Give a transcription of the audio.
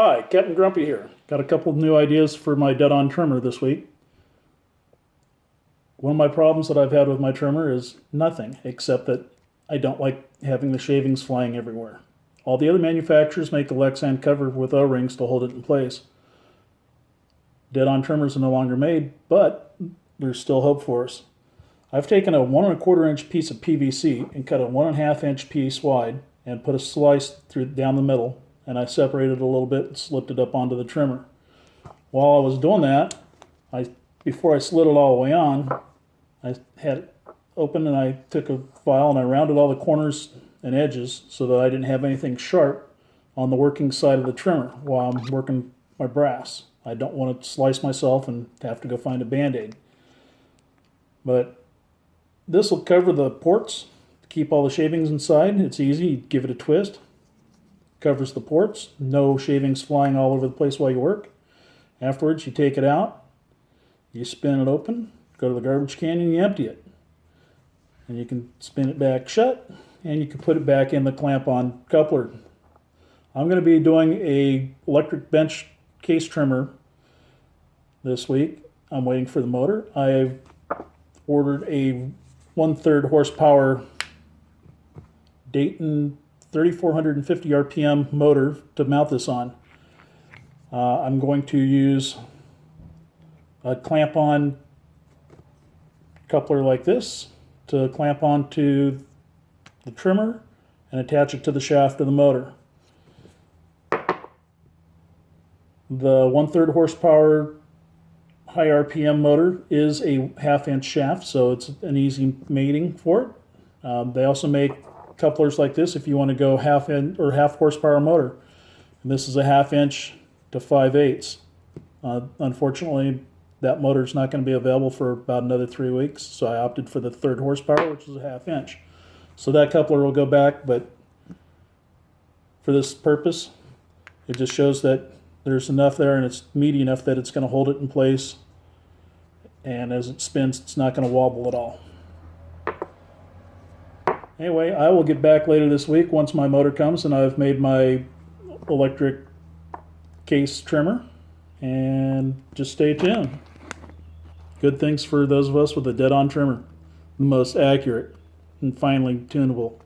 Hi, Captain Grumpy here. Got a couple of new ideas for my dead-on trimmer this week. One of my problems that I've had with my trimmer is nothing, except that I don't like having the shavings flying everywhere. All the other manufacturers make a Lexan cover with O-rings to hold it in place. Dead-on trimmers are no longer made, but there's still hope for us. I've taken a 1¼ inch piece of PVC and cut a 1½ inch piece wide and put a slice down the middle, and I separated it a little bit and slipped it up onto the trimmer. While I was doing that, before I slid it all the way on, I had it open and I took a file and I rounded all the corners and edges so that I didn't have anything sharp on the working side of the trimmer while I'm working my brass. I don't want to slice myself and have to go find a Band-Aid. But this will cover the ports to keep all the shavings inside. It's easy, you give it a twist. Covers the ports, no shavings flying all over the place while you work. Afterwards, you take it out, you spin it open, go to the garbage can and you empty it. And you can spin it back shut and you can put it back in the clamp-on coupler. I'm going to be doing a electric bench case trimmer this week. I'm waiting for the motor. I've ordered a 1/3 horsepower Dayton 3450 RPM motor to mount this on. I'm going to use a clamp-on coupler like this to clamp onto the trimmer and attach it to the shaft of the motor. The 1/3 horsepower high RPM motor is a 1/2 inch shaft, so it's an easy mating for it. They also make couplers like this if you want to go half horsepower motor. And this is a 1/2 inch to 5/8. Unfortunately, that motor is not going to be available for about another 3 weeks, so I opted for the 1/3 horsepower, which is a 1/2 inch. So that coupler will go back, but for this purpose, it just shows that there's enough there and it's meaty enough that it's going to hold it in place, and as it spins, it's not going to wobble at all. Anyway, I will get back later this week once my motor comes and I've made my electric case trimmer, and just stay tuned. Good things for those of us with a dead-on trimmer, the most accurate and finely tunable.